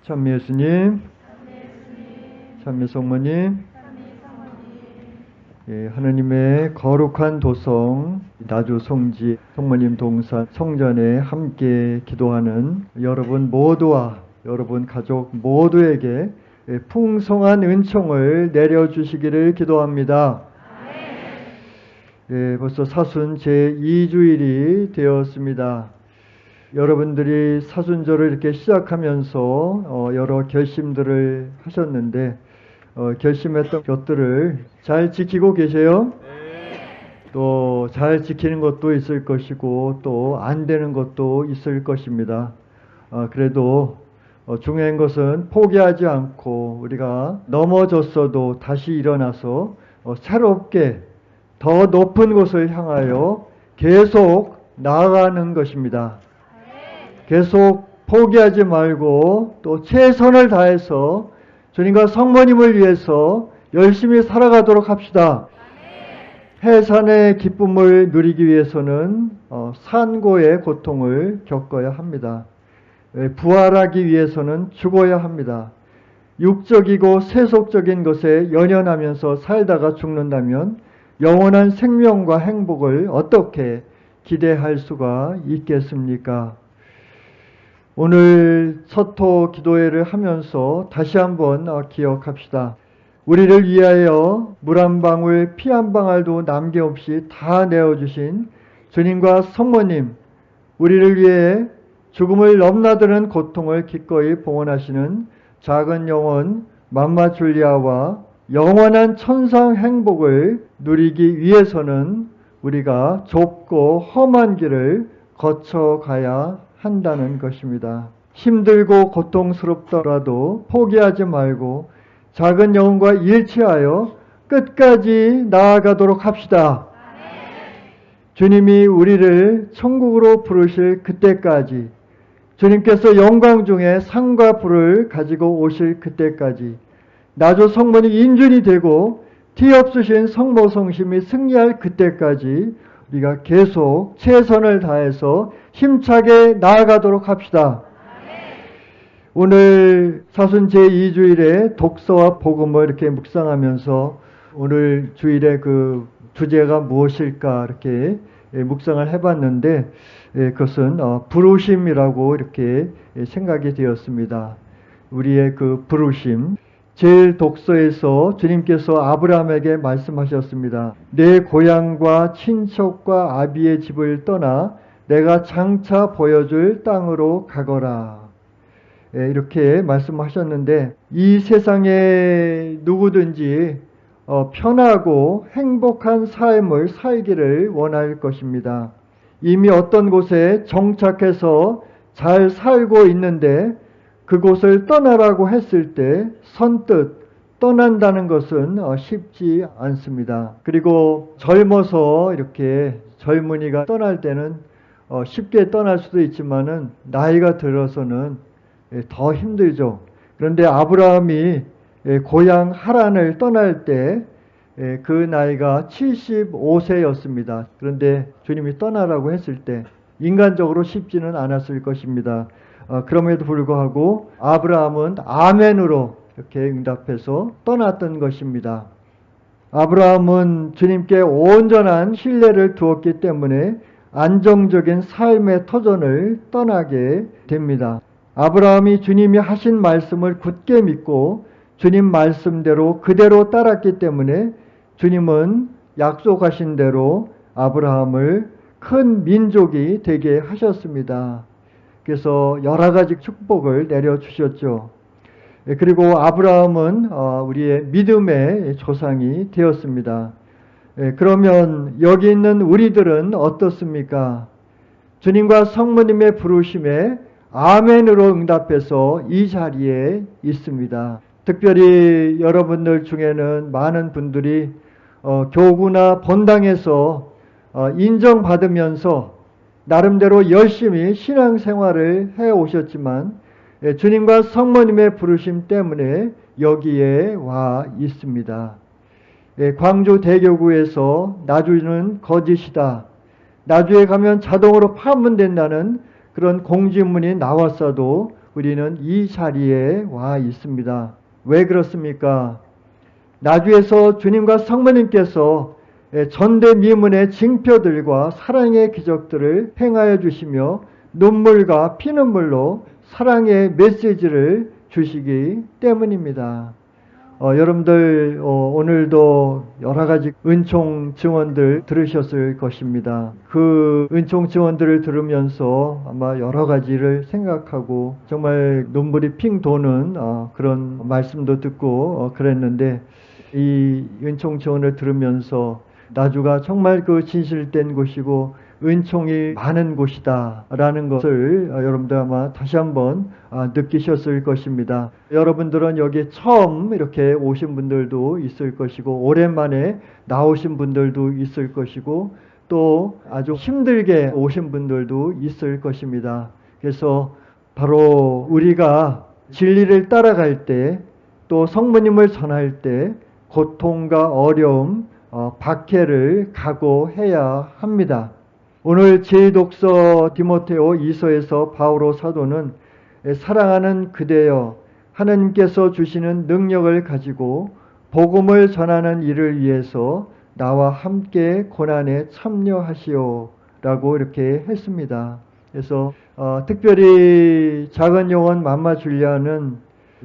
참미 예수님, 참미 성모님, 하느님의 거룩한 도성 나주 성지 성모님 동산 성전에 함께 기도하는 여러분 모두와 여러분 가족 모두에게 풍성한 은총을 내려주시기를 기도합니다. 벌써 사순 제2주일이 되었습니다. 여러분들이 사순절을 이렇게 시작하면서 여러 결심들을 하셨는데 결심했던 것들을 잘 지키고 계세요? 또 잘 지키는 것도 있을 것이고 또 안 되는 것도 있을 것입니다. 그래도 중요한 것은 포기하지 않고 우리가 넘어졌어도 다시 일어나서 새롭게 더 높은 곳을 향하여 계속 나아가는 것입니다. 계속 포기하지 말고 또 최선을 다해서 주님과 성모님을 위해서 열심히 살아가도록 합시다. 해산의 기쁨을 누리기 위해서는 산고의 고통을 겪어야 합니다. 부활하기 위해서는 죽어야 합니다. 육적이고 세속적인 것에 연연하면서 살다가 죽는다면 영원한 생명과 행복을 어떻게 기대할 수가 있겠습니까? 오늘 첫토 기도회를 하면서 다시 한번 기억합시다. 우리를 위하여 물 한 방울 피 한 방울도 남김없이 다 내어주신 주님과 성모님, 우리를 위해 죽음을 넘나드는 고통을 기꺼이 봉헌하시는 작은 영혼 맘마 줄리아와 영원한 천상 행복을 누리기 위해서는 우리가 좁고 험한 길을 거쳐가야 한다는 것입니다. 힘들고 고통스럽더라도 포기하지 말고 작은 영혼과 일치하여 끝까지 나아가도록 합시다. 주님이 우리를 천국으로 부르실 그때까지, 주님께서 영광 중에 상과 부를 가지고 오실 그때까지, 나주 성모님 인준이 되고 티 없으신 성모 성심이 승리할 그때까지 우리가 계속 최선을 다해서 힘차게 나아가도록 합시다. 오늘 사순 제2주일에 독서와 복음을 이렇게 묵상하면서 오늘 주일의 그 주제가 무엇일까 이렇게 묵상을 해봤는데 그것은 부르심이라고 이렇게 생각이 되었습니다. 우리의 그 부르심. 제일 독서에서 주님께서 아브라함에게 말씀하셨습니다. 내 고향과 친척과 아비의 집을 떠나 내가 장차 보여줄 땅으로 가거라. 이렇게 말씀하셨는데 이 세상에 누구든지 편하고 행복한 삶을 살기를 원할 것입니다. 이미 어떤 곳에 정착해서 잘 살고 있는데 그곳을 떠나라고 했을 때 선뜻 떠난다는 것은 쉽지 않습니다. 그리고 젊어서 이렇게 젊은이가 떠날 때는 쉽게 떠날 수도 있지만은 나이가 들어서는 더 힘들죠. 그런데 아브라함이 고향 하란을 떠날 때 그 나이가 75세였습니다. 그런데 주님이 떠나라고 했을 때 인간적으로 쉽지는 않았을 것입니다. 그럼에도 불구하고 아브라함은 아멘으로 이렇게 응답해서 떠났던 것입니다. 아브라함은 주님께 온전한 신뢰를 두었기 때문에 안정적인 삶의 터전을 떠나게 됩니다. 아브라함이 주님이 하신 말씀을 굳게 믿고 주님 말씀대로 그대로 따랐기 때문에 주님은 약속하신 대로 아브라함을 큰 민족이 되게 하셨습니다. 그래서 여러 가지 축복을 내려주셨죠. 그리고 아브라함은 우리의 믿음의 조상이 되었습니다. 그러면 여기 있는 우리들은 어떻습니까? 주님과 성모님의 부르심에 아멘으로 응답해서 이 자리에 있습니다. 특별히 여러분들 중에는 많은 분들이 교구나 본당에서 인정받으면서 나름대로 열심히 신앙생활을 해오셨지만 주님과 성모님의 부르심 때문에 여기에 와 있습니다. 광주 대교구에서 나주는 거짓이다. 나주에 가면 자동으로 파문된다는 그런 공지문이 나왔어도 우리는 이 자리에 와 있습니다. 왜 그렇습니까? 나주에서 주님과 성모님께서 전대미문의 징표들과 사랑의 기적들을 행하여 주시며 눈물과 피눈물로 사랑의 메시지를 주시기 때문입니다. 여러분들 오늘도 여러 가지 은총 증언들 들으셨을 것입니다. 그 은총 증언들을 들으면서 아마 여러 가지를 생각하고 정말 눈물이 핑 도는 그런 말씀도 듣고 그랬는데, 이 은총 증언을 들으면서 나주가 정말 그 진실된 곳이고 은총이 많은 곳이다 라는 것을 여러분들 아마 다시 한번 느끼셨을 것입니다. 여러분들은 여기 처음 이렇게 오신 분들도 있을 것이고 오랜만에 나오신 분들도 있을 것이고 또 아주 힘들게 오신 분들도 있을 것입니다. 그래서 바로 우리가 진리를 따라갈 때, 또 성모님을 전할 때 고통과 어려움, 박해를 각오해야 합니다. 오늘 제1독서 디모데오 2서에서 바오로 사도는 사랑하는 그대여, 하나님께서 주시는 능력을 가지고 복음을 전하는 일을 위해서 나와 함께 고난에 참여하시오 라고 이렇게 했습니다. 그래서 특별히 작은 영혼 맘마 줄리아는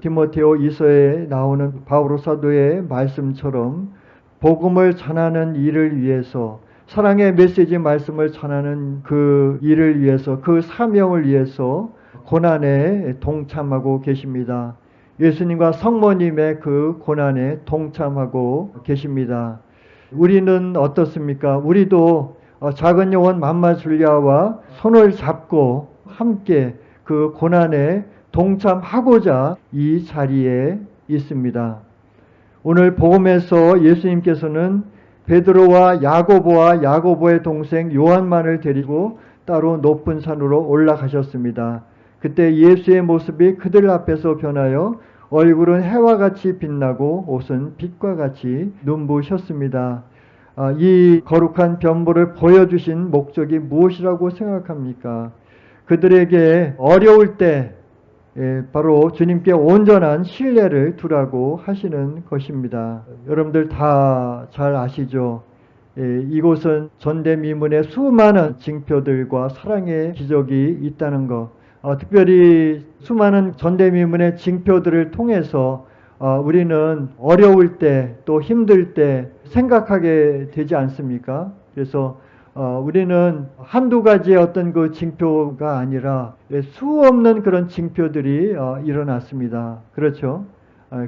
디모데오 2서에 나오는 바오로 사도의 말씀처럼 복음을 전하는 일을 위해서, 사랑의 메시지 말씀을 전하는 그 일을 위해서, 그 사명을 위해서 고난에 동참하고 계십니다. 예수님과 성모님의 그 고난에 동참하고 계십니다. 우리는 어떻습니까? 우리도 작은 영혼 맘마 줄리아와 손을 잡고 함께 그 고난에 동참하고자 이 자리에 있습니다. 오늘 복음에서 예수님께서는 베드로와 야고보의 동생 요한만을 데리고 따로 높은 산으로 올라가셨습니다. 그때 예수의 모습이 그들 앞에서 변하여 얼굴은 해와 같이 빛나고 옷은 빛과 같이 눈부셨습니다. 이 거룩한 변보를 보여주신 목적이 무엇이라고 생각합니까? 그들에게 어려울 때 바로 주님께 온전한 신뢰를 두라고 하시는 것입니다. 여러분들 다 잘 아시죠? 이곳은 전대미문의 수많은 징표들과 사랑의 기적이 있다는 것. 특별히 수많은 전대미문의 징표들을 통해서 우리는 어려울 때 또 힘들 때 생각하게 되지 않습니까? 그래서 우리는 한두 가지의 어떤 그 징표가 아니라 수없는 그런 징표들이 일어났습니다. 그렇죠?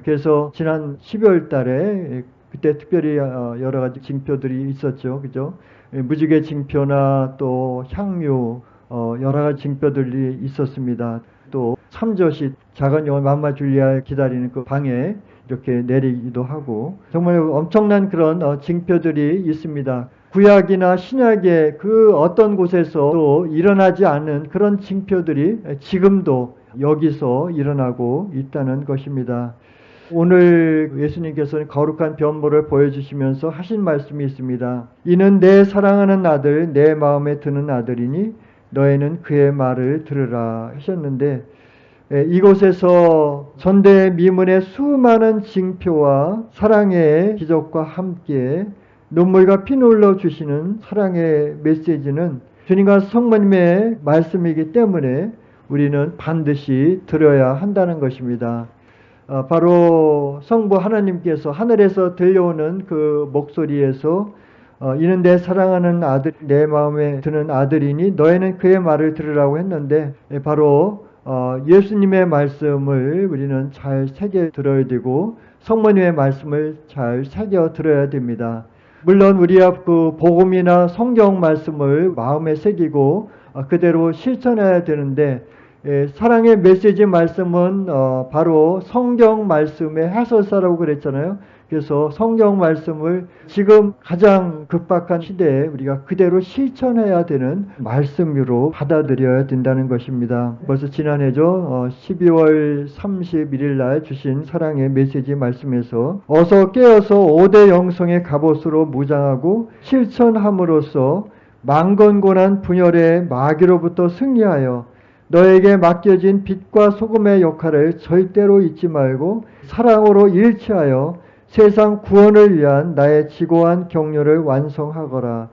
그래서 지난 12월 달에 그때 특별히 여러 가지 징표들이 있었죠. 그죠? 무지개 징표나 또 향유, 여러 가지 징표들이 있었습니다. 또 참젓이 작은 영혼 맘마 줄리아 기다리는 그 방에 이렇게 내리기도 하고, 정말 엄청난 그런 징표들이 있습니다. 구약이나 신약의 그 어떤 곳에서도 일어나지 않는 그런 징표들이 지금도 여기서 일어나고 있다는 것입니다. 오늘 예수님께서는 거룩한 변보를 보여주시면서 하신 말씀이 있습니다. 이는 내 사랑하는 아들, 내 마음에 드는 아들이니 너희는 그의 말을 들으라 하셨는데, 이곳에서 전대미문의 수많은 징표와 사랑의 기적과 함께 눈물과 피눈물로 주시는 사랑의 메시지는 주님과 성모님의 말씀이기 때문에 우리는 반드시 들어야 한다는 것입니다. 바로 성부 하나님께서 하늘에서 들려오는 그 목소리에서 이는 내 사랑하는 아들, 내 마음에 드는 아들이니 너희는 그의 말을 들으라고 했는데, 바로 예수님의 말씀을 우리는 잘 새겨 들어야 되고 성모님의 말씀을 잘 새겨 들어야 됩니다. 물론 우리가 그 복음이나 성경 말씀을 마음에 새기고 그대로 실천해야 되는데, 사랑의 메시지 말씀은 바로 성경 말씀의 해설사라고 그랬잖아요. 그래서 성경 말씀을 지금 가장 급박한 시대에 우리가 그대로 실천해야 되는 말씀으로 받아들여야 된다는 것입니다. 벌써 지난해죠. 12월 31일 날 주신 사랑의 메시지 말씀에서 어서 깨어서 5대 영성의 갑옷으로 무장하고 실천함으로써 만건고난 분열의 마귀로부터 승리하여 너에게 맡겨진 빛과 소금의 역할을 절대로 잊지 말고 사랑으로 일치하여 세상 구원을 위한 나의 지고한 격려를 완성하거라.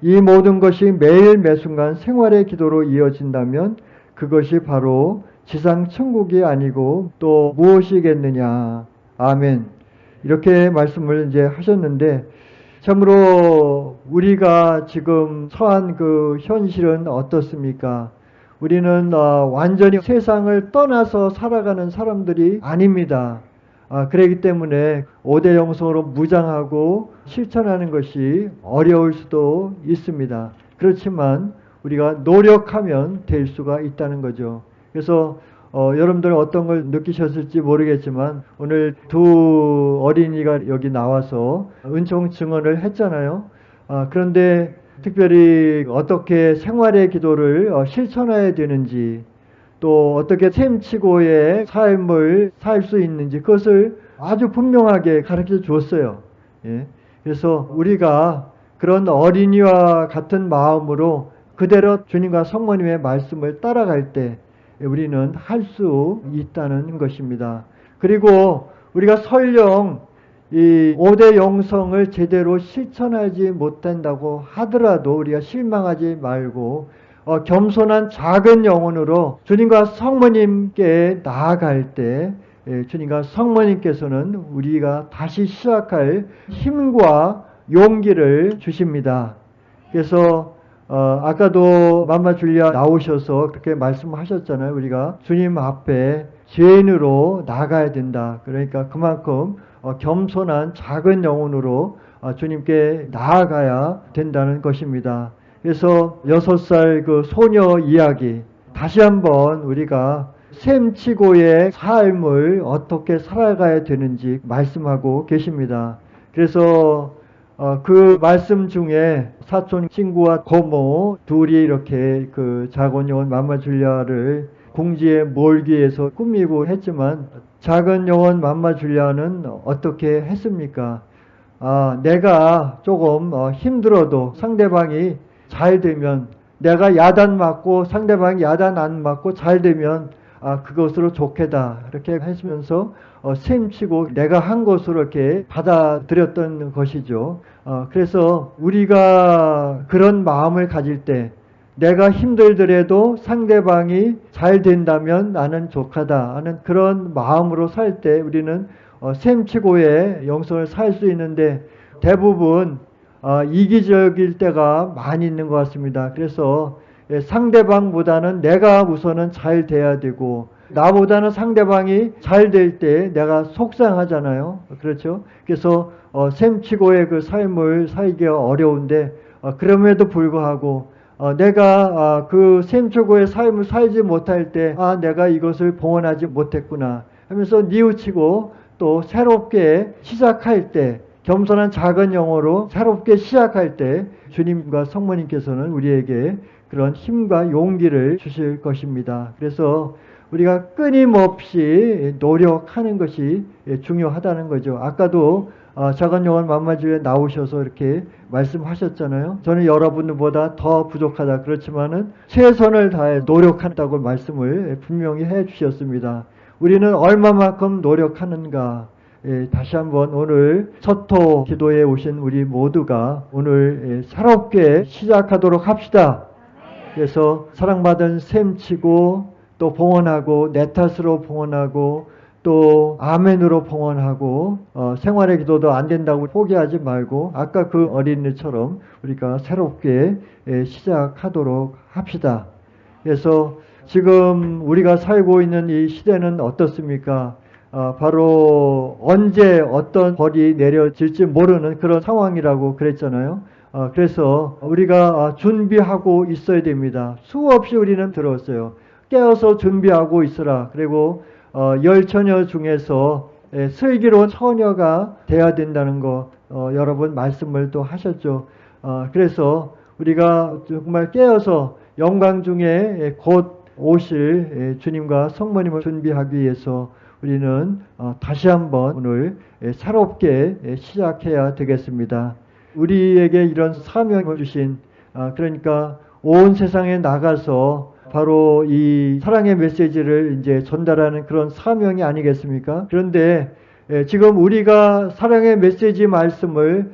이 모든 것이 매일 매순간 생활의 기도로 이어진다면 그것이 바로 지상 천국이 아니고 또 무엇이겠느냐. 아멘. 이렇게 말씀을 이제 하셨는데, 참으로 우리가 지금 처한 그 현실은 어떻습니까? 우리는 완전히 세상을 떠나서 살아가는 사람들이 아닙니다. 그렇기 때문에 5대 영성으로 무장하고 실천하는 것이 어려울 수도 있습니다. 그렇지만 우리가 노력하면 될 수가 있다는 거죠. 그래서 여러분들은 어떤 걸 느끼셨을지 모르겠지만 오늘 두 어린이가 여기 나와서 은총 증언을 했잖아요. 그런데 특별히 어떻게 생활의 기도를 실천해야 되는지, 또 어떻게 셈치고의 삶을 살 수 있는지 그것을 아주 분명하게 가르쳐 줬어요. 예. 그래서 우리가 그런 어린이와 같은 마음으로 그대로 주님과 성모님의 말씀을 따라갈 때 우리는 할 수 있다는 것입니다. 그리고 우리가 설령 이 5대 영성을 제대로 실천하지 못한다고 하더라도 우리가 실망하지 말고 겸손한 작은 영혼으로 주님과 성모님께 나아갈 때 주님과 성모님께서는 우리가 다시 시작할 힘과 용기를 주십니다. 그래서 아까도 맘마 줄리아 나오셔서 그렇게 말씀하셨잖아요. 우리가 주님 앞에 죄인으로 나가야 된다. 그러니까 그만큼 겸손한 작은 영혼으로 주님께 나아가야 된다는 것입니다. 그래서 6살 그 소녀 이야기, 다시 한번 우리가 셈치고의 삶을 어떻게 살아가야 되는지 말씀하고 계십니다. 그래서 그 말씀 중에 사촌 친구와 고모 둘이 이렇게 그 작은 영혼 맘마 줄리아를 궁지에 몰기 위해서 꾸미고 했지만 작은 영혼 맘마 줄리아는 어떻게 했습니까? 내가 조금 힘들어도 상대방이 잘 되면, 내가 야단 맞고 상대방이 야단 안 맞고 잘 되면 그것으로 좋겠다 이렇게 하시면서 셈치고 내가 한 것으로 이렇게 받아들였던 것이죠. 그래서 우리가 그런 마음을 가질 때, 내가 힘들더라도 상대방이 잘 된다면 나는 족하다 하는 그런 마음으로 살 때 우리는 셈치고의 영성을 살 수 있는데, 대부분 이기적일 때가 많이 있는 것 같습니다. 그래서 상대방보다는 내가 우선은 잘 돼야 되고, 나보다는 상대방이 잘 될 때 내가 속상하잖아요. 그렇죠? 그래서 셈치고의 그 삶을 살기가 어려운데, 그럼에도 불구하고 내가 그 셈치고의 삶을 살지 못할 때 내가 이것을 봉헌하지 못했구나 하면서 뉘우치고 또 새롭게 시작할 때, 겸손한 작은 영어로 새롭게 시작할 때 주님과 성모님께서는 우리에게 그런 힘과 용기를 주실 것입니다. 그래서 우리가 끊임없이 노력하는 것이 중요하다는 거죠. 아까도 작은 영혼 맘마주에 나오셔서 이렇게 말씀하셨잖아요. 저는 여러분보다 더 부족하다. 그렇지만은 최선을 다해 노력한다고 말씀을 분명히 해 주셨습니다. 우리는 얼마만큼 노력하는가. 다시 한번 오늘 첫토 기도에 오신 우리 모두가 오늘 새롭게 시작하도록 합시다. 그래서 사랑받은 셈치고 또 봉헌하고 내 탓으로 봉헌하고 또 아멘으로 봉헌하고 생활의 기도도 안 된다고 포기하지 말고 아까 그 어린이처럼 우리가 새롭게 시작하도록 합시다. 그래서 지금 우리가 살고 있는 이 시대는 어떻습니까? 바로 언제 어떤 벌이 내려질지 모르는 그런 상황이라고 그랬잖아요. 그래서 우리가 준비하고 있어야 됩니다. 수없이 우리는 들었어요. 깨어서 준비하고 있으라. 그리고 열처녀 중에서 슬기로운 처녀가 돼야 된다는 거 여러 번 말씀을 또 하셨죠. 그래서 우리가 정말 깨어서 영광 중에 곧 오실 주님과 성모님을 준비하기 위해서 우리는 다시 한번 오늘 새롭게 시작해야 되겠습니다. 우리에게 이런 사명을 주신, 그러니까 온 세상에 나가서 바로 이 사랑의 메시지를 이제 전달하는 그런 사명이 아니겠습니까? 그런데 지금 우리가 사랑의 메시지 말씀을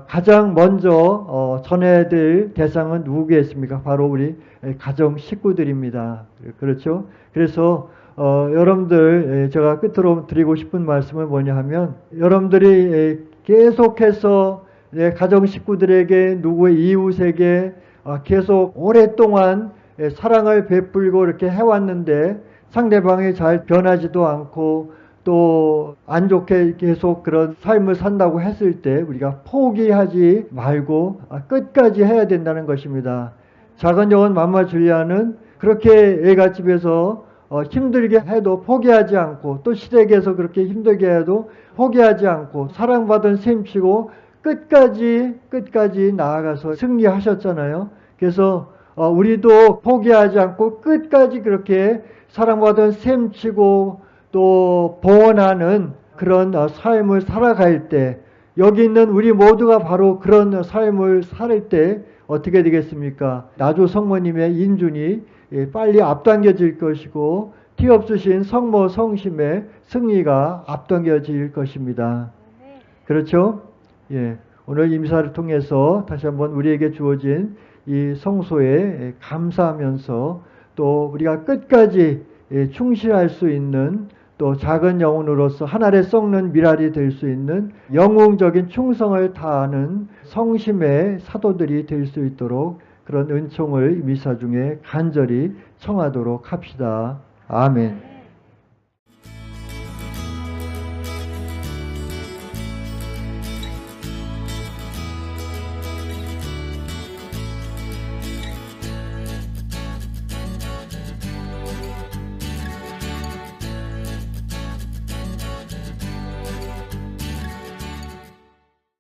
가장 먼저 전해드릴 대상은 누구겠습니까? 바로 우리 가정 식구들입니다. 그렇죠? 그래서 여러분들 제가 끝으로 드리고 싶은 말씀은 뭐냐 하면 여러분들이 계속해서 가정 식구들에게 누구의 이웃에게 계속 오랫동안 사랑을 베풀고 이렇게 해왔는데 상대방이 잘 변하지도 않고 또 안 좋게 계속 그런 삶을 산다고 했을 때 우리가 포기하지 말고 끝까지 해야 된다는 것입니다. 작은 영혼 맘마 줄리아는 그렇게 애갓집에서 힘들게 해도 포기하지 않고 또 시댁에서 그렇게 힘들게 해도 포기하지 않고 사랑받은 셈치고 끝까지 나아가서 승리하셨잖아요. 그래서 우리도 포기하지 않고 끝까지 그렇게 사랑받은 셈치고 또 보원하는 그런 삶을 살아갈 때 여기 있는 우리 모두가 바로 그런 삶을 살 때 어떻게 되겠습니까? 나주 성모님의 인준이 빨리 앞당겨질 것이고 티 없으신 성모 성심의 승리가 앞당겨질 것입니다. 그렇죠? 예. 오늘 임사를 통해서 다시 한번 우리에게 주어진 이 성소에 감사하면서 또 우리가 끝까지 충실할 수 있는 또 작은 영혼으로서 하늘에 썩는 미랄이 될 수 있는 영웅적인 충성을 다하는 성심의 사도들이 될 수 있도록 그런 은총을 미사 중에 간절히 청하도록 합시다. 아멘.